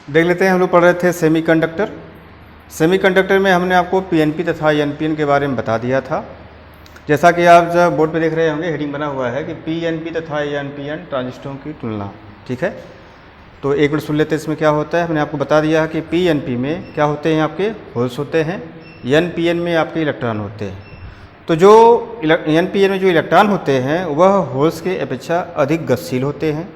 देख लेते हैं, हम लोग पढ़ रहे थे सेमीकंडक्टर। सेमीकंडक्टर में हमने आपको पीएनपी तथा एनपीएन के बारे में बता दिया था। जैसा कि आप जब बोर्ड पे देख रहे होंगे, हेडिंग बना हुआ है कि पीएनपी तथा एनपीएन ट्रांजिस्टरों की तुलना। ठीक है, तो एक मिनट सुन लेते हैं इसमें क्या होता है। हमने आपको बता दिया है कि पीएनपी में क्या होते हैं, आपके होल्स होते हैं, एनपीएन में आपके इलेक्ट्रॉन होते हैं। तो जो एनपीएन में जो इलेक्ट्रॉन होते हैं वह होल्स के अपेक्षा अधिक गतिशील होते हैं।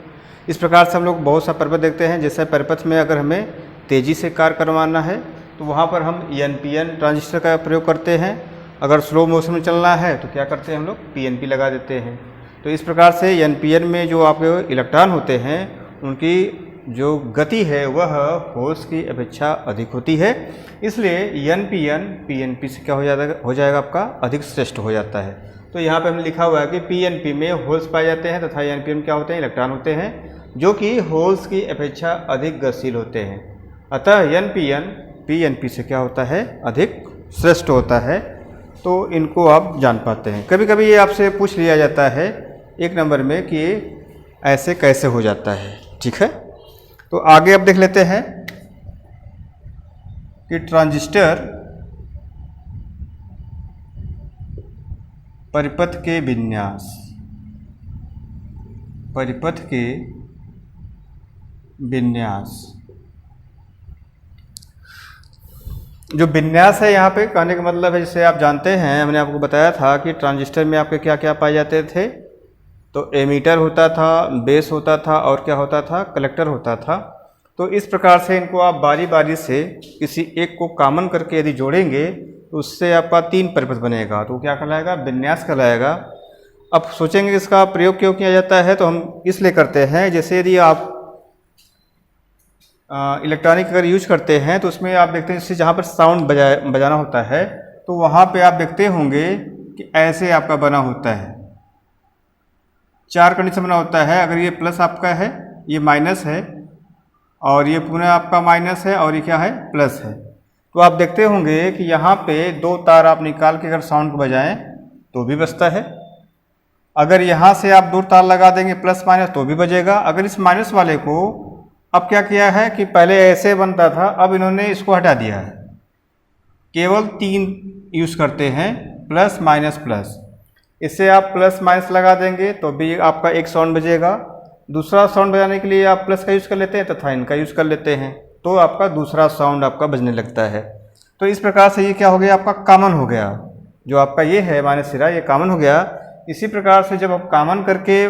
इस प्रकार से हम लोग बहुत सा परिपथ देखते हैं। जैसे परिपथ में अगर हमें तेज़ी से कार्य करवाना है तो वहाँ पर हम एनपीएन ट्रांजिस्टर का प्रयोग करते हैं। अगर स्लो मोशन में चलना है तो क्या करते हैं, हम लोग पीएनपी लगा देते हैं। तो इस प्रकार से एनपीएन में जो आपके इलेक्ट्रॉन होते हैं उनकी जो गति है वह होल्स की अपेक्षा अधिक होती है। इसलिए एनपीएन पीएनपी से क्या हो जाएगा आपका अधिक श्रेष्ठ हो जाता है। तो यहाँ पे हमने लिखा हुआ है कि पीएनपी में होल्स पाए जाते हैं तथा एनपीएन क्या होते हैं, इलेक्ट्रॉन होते हैं जो कि होल्स की अपेक्षा अधिक गतिशील होते हैं। अतः एनपीएन पीएनपी से क्या होता है, अधिक श्रेष्ठ होता है। तो इनको आप जान पाते हैं। कभी कभी ये आपसे पूछ लिया जाता है एक नंबर में कि ऐसे कैसे हो जाता है। ठीक है, तो आगे अब देख लेते हैं कि ट्रांजिस्टर परिपथ के विन्यास, परिपथ के विन्यास, जो विन्यास है यहाँ पे कहने का मतलब है, जैसे आप जानते हैं हमने आपको बताया था कि ट्रांजिस्टर में आपके क्या क्या पाए जाते थे। तो एमीटर होता था, बेस होता था और क्या होता था, कलेक्टर होता था। तो इस प्रकार से इनको आप बारी बारी से किसी एक को कॉमन करके यदि जोड़ेंगे तो उससे आपका 3 परिपथ बनेगा। तो क्या कहलाएगा, विन्यास कहलाएगा। अब सोचेंगे इसका प्रयोग क्यों किया जाता है, तो हम इसलिए करते हैं जैसे यदि आप इलेक्ट्रॉनिक अगर यूज करते हैं तो उसमें आप देखते हैं जैसे जहाँ पर साउंड बजाना होता है तो वहाँ पे आप देखते होंगे कि ऐसे आपका बना होता है, 4 कंडीशन बना होता है। अगर ये प्लस आपका है, ये माइनस है और ये पुनः आपका माइनस है और ये क्या है, प्लस है। तो आप देखते होंगे कि यहाँ पे 2 तार आप निकाल के अगर साउंड को बजाएं तो भी बजता है। अगर यहाँ से आप 2 तार लगा देंगे प्लस माइनस तो भी बजेगा। अगर इस माइनस वाले को अब क्या किया है कि पहले ऐसे बनता था, अब इन्होंने इसको हटा दिया है, केवल 3 यूज़ करते हैं, प्लस माइनस प्लस। इससे आप प्लस माइनस लगा देंगे तो भी आपका एक साउंड बजेगा। दूसरा साउंड बजाने के लिए आप प्लस का यूज़ कर लेते हैं तथा इनका यूज़ कर लेते हैं तो आपका दूसरा साउंड आपका बजने लगता है। तो इस प्रकार से ये क्या हो गया, आपका कॉमन हो गया। जो आपका ये है माइनस सिरा, ये कॉमन हो गया। इसी प्रकार से जब आप कॉमन करके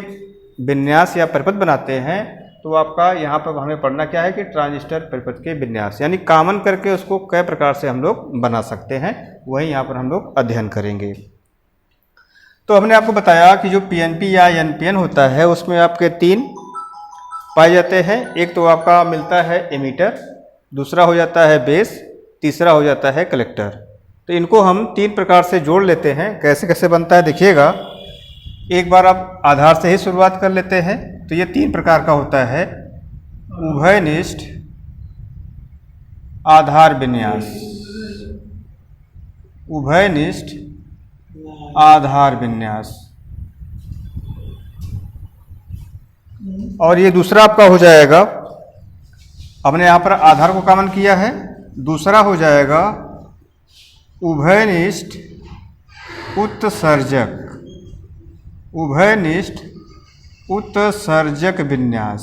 विन्यास या परिपथ बनाते हैं तो आपका यहाँ पर हमें पढ़ना क्या है कि ट्रांजिस्टर परिपथ के विन्यास, यानी कॉमन करके उसको कई प्रकार से हम लोग बना सकते हैं, वही यहाँ पर हम लोग अध्ययन करेंगे। तो हमने आपको बताया कि जो पीएनपी या एनपीएन होता है उसमें आपके 3 पाए जाते हैं। एक तो आपका मिलता है एमीटर, दूसरा हो जाता है बेस, तीसरा हो जाता है कलेक्टर। तो इनको हम 3 प्रकार से जोड़ लेते हैं। कैसे कैसे बनता है देखिएगा। एक बार आप आधार से ही शुरुआत कर लेते हैं। तो ये 3 प्रकार का होता है, उभयनिष्ठ आधार विन्यास, उभयनिष्ठ आधार विन्यास, और ये दूसरा आपका हो जाएगा, हमने यहाँ पर आधार को कॉमन किया है, दूसरा हो जाएगा उभयनिष्ठ उत्सर्जक, उभयनिष्ठ उत्सर्जक विन्यास।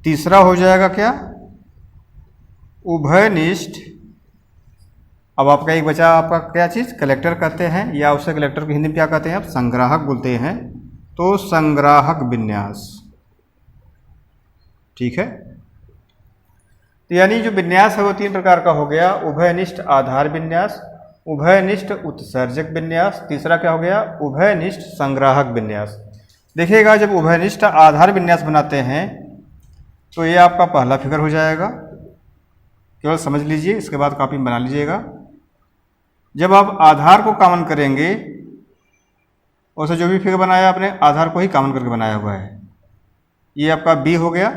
तीसरा हो जाएगा क्या, उभयनिष्ठ, अब आपका एक बचा आपका क्या चीज़, कलेक्टर कहते हैं, या उसे कलेक्टर को हिंदी में क्या कहते हैं आप, संग्राहक बोलते हैं। तो संग्राहक विन्यास। ठीक है, तो यानी जो विन्यास है वो 3 प्रकार का हो गया, उभयनिष्ठ आधार विन्यास, उभयनिष्ठ उत्सर्जक विन्यास, तीसरा क्या हो गया, उभयनिष्ठ संग्राहक विन्यास। देखिएगा जब उभयनिष्ठ आधार विन्यास बनाते हैं तो ये आपका पहला फिगर हो जाएगा, केवल समझ लीजिए, इसके बाद कॉपी में बना लीजिएगा। जब आप आधार को कॉमन करेंगे, उसे जो भी फिगर बनाया आपने आधार को ही कॉमन करके बनाया हुआ है, ये आपका बी हो गया।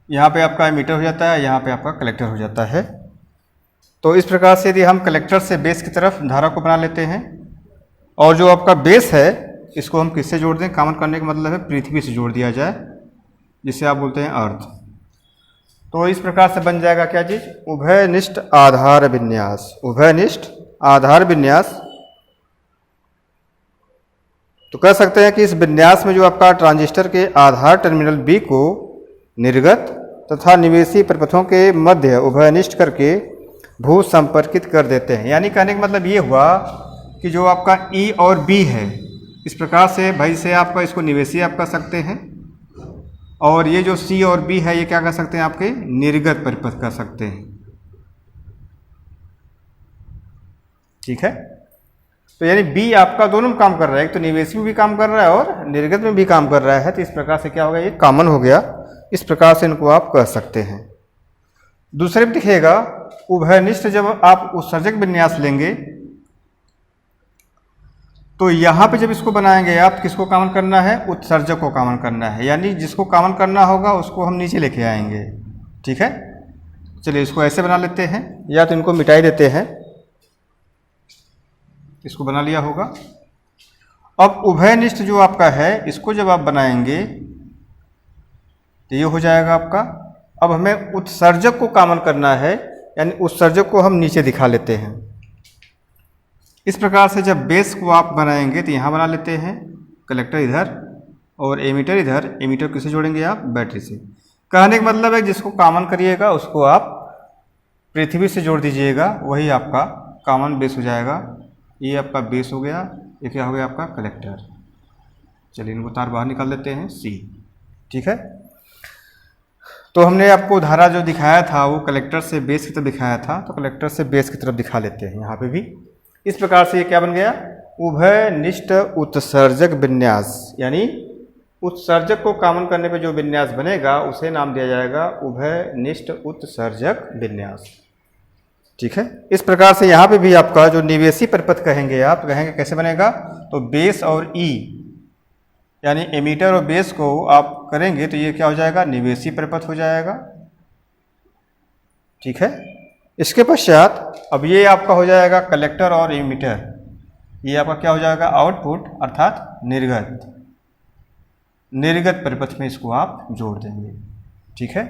यहाँ पे आपका एमीटर हो जाता है, यहाँ पे आपका कलेक्टर हो जाता है। तो इस प्रकार से यदि हम कलेक्टर से बेस की तरफ धारा को बना लेते हैं और जो आपका बेस है इसको हम किससे जोड़ दें, कॉमन करने का मतलब है पृथ्वी से जोड़ दिया जाए, जिसे आप बोलते हैं अर्थ। तो इस प्रकार से बन जाएगा क्या चीज़, उभयनिष्ठ आधार विन्यास। उभयनिष्ठ आधार विन्यास। तो कह सकते हैं कि इस विन्यास में जो आपका ट्रांजिस्टर के आधार टर्मिनल बी को निर्गत तथा निवेशी प्रपथों के मध्य उभयनिष्ठ करके भू संपर्कित कर देते हैं। यानी कहने का मतलब ये हुआ कि जो आपका ई और बी है, इस प्रकार से भाई से आपका इसको निवेशी आप कर सकते हैं, और ये जो सी और बी है ये क्या कर सकते हैं, आपके निर्गत परिपथ कर सकते हैं। ठीक है, तो यानी बी आपका दोनों में काम कर रहा है, एक तो निवेशी में भी काम कर रहा है और निर्गत में भी काम कर रहा है। तो इस प्रकार से क्या हो गया, ये कॉमन हो गया। इस प्रकार से इनको आप कह सकते हैं। दूसरे में दिखेगा उभयनिष्ठ। जब आप उत्सर्जक विन्यास लेंगे तो यहाँ पे जब इसको बनाएंगे आप, किसको कॉमन करना है, उत्सर्जक को कॉमन करना है। यानी जिसको कॉमन करना होगा उसको हम नीचे लेके आएंगे। ठीक है, चलिए इसको ऐसे बना लेते हैं, या तो इनको मिटाई देते हैं। इसको बना लिया होगा। अब उभयनिष्ठ जो आपका है इसको जब आप बनाएंगे तो ये हो जाएगा आपका। अब हमें उत्सर्जक को कॉमन करना है, यानी उत्सर्जक को हम नीचे दिखा लेते हैं। इस प्रकार से जब बेस को आप बनाएंगे तो यहाँ बना लेते हैं, कलेक्टर इधर और एमीटर इधर। एमीटर किससे जोड़ेंगे आप, बैटरी से। कहने का मतलब है जिसको कॉमन करिएगा उसको आप पृथ्वी से जोड़ दीजिएगा, वही आपका कॉमन बेस हो जाएगा। ये आपका बेस हो गया, ये क्या हो गया आपका कलेक्टर। चलिए इनको तार बाहर निकाल देते हैं, सी। ठीक है, तो हमने आपको धारा जो दिखाया था वो कलेक्टर से बेस की तरफ दिखाया था, तो कलेक्टर से बेस की तरफ दिखा लेते हैं यहाँ पे भी। इस प्रकार से ये क्या बन गया, उभयनिष्ठ उत्सर्जक विन्यास। यानी उत्सर्जक को कॉमन करने पे जो विन्यास बनेगा उसे नाम दिया जाएगा उभयनिष्ठ उत्सर्जक विन्यास। ठीक है, इस प्रकार से यहाँ पे भी आपका जो निवेशी परिपथ कहेंगे, आप कहेंगे कैसे बनेगा, तो बेस और ई यानी एमीटर और बेस को आप करेंगे तो ये क्या हो जाएगा, निवेशी परिपथ हो जाएगा। ठीक है, इसके पश्चात अब ये आपका हो जाएगा कलेक्टर और एमीटर। ये आपका क्या हो जाएगा, आउटपुट अर्थात निर्गत। निर्गत परिपथ में इसको आप जोड़ देंगे। ठीक है,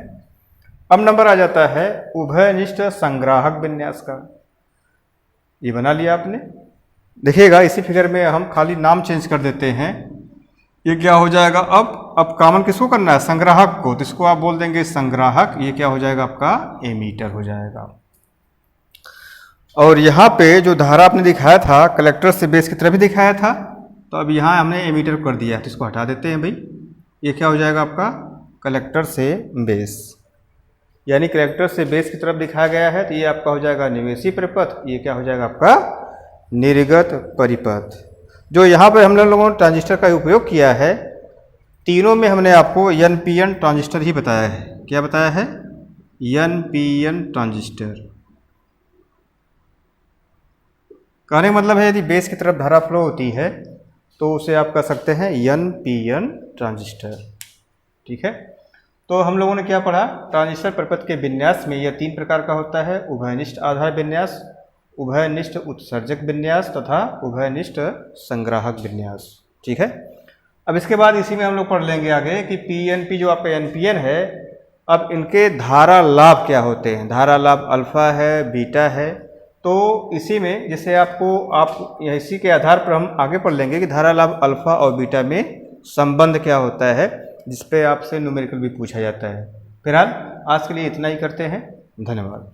अब नंबर आ जाता है उभयनिष्ठ संग्राहक विन्यास का। ये बना लिया आपने। देखिएगा इसी फिगर में हम खाली नाम चेंज कर देते हैं। ये क्या हो जाएगा, अब कॉमन किसको करना है, संग्राहक को, तो इसको आप बोल देंगे संग्राहक। ये क्या हो जाएगा आपका एमीटर हो जाएगा। और यहाँ पे जो धारा आपने दिखाया था कलेक्टर से बेस की तरफ ही दिखाया था, तो अब यहाँ हमने एमीटर कर दिया, तो इसको हटा देते हैं भाई। ये क्या हो जाएगा आपका कलेक्टर से बेस, यानी कलेक्टर से बेस की तरफ दिखाया गया है, तो ये आपका हो जाएगा निवेशी परिपथ। ये क्या हो जाएगा आपका निर्गत परिपथ। जो यहाँ पर हम लोगों ने ट्रांजिस्टर का उपयोग किया है, तीनों में हमने आपको NPN ट्रांजिस्टर ही बताया है। क्या बताया है, NPN ट्रांजिस्टर। कहने का मतलब है यदि बेस की तरफ धारा फ्लो होती है तो उसे आप कह सकते हैं NPN ट्रांजिस्टर। ठीक है, तो हम लोगों ने क्या पढ़ा, ट्रांजिस्टर परिपथ के विन्यास में यह 3 प्रकार का होता है, उभयनिष्ठ आधार विन्यास, उभयनिष्ठ उत्सर्जक विन्यास तथा उभयनिष्ठ संग्राहक विन्यास। ठीक है, अब इसके बाद इसी में हम लोग पढ़ लेंगे आगे कि PNP जो आपका NPN है, अब इनके धारा लाभ क्या होते हैं। धारा लाभ अल्फा है, बीटा है। तो इसी में जैसे आप इसी के आधार पर हम आगे पढ़ लेंगे कि धारा लाभ अल्फा और बीटा में संबंध क्या होता है, जिस पे आपसे न्यूमेरिकल भी पूछा जाता है। फिलहाल आज के लिए इतना ही करते हैं। धन्यवाद।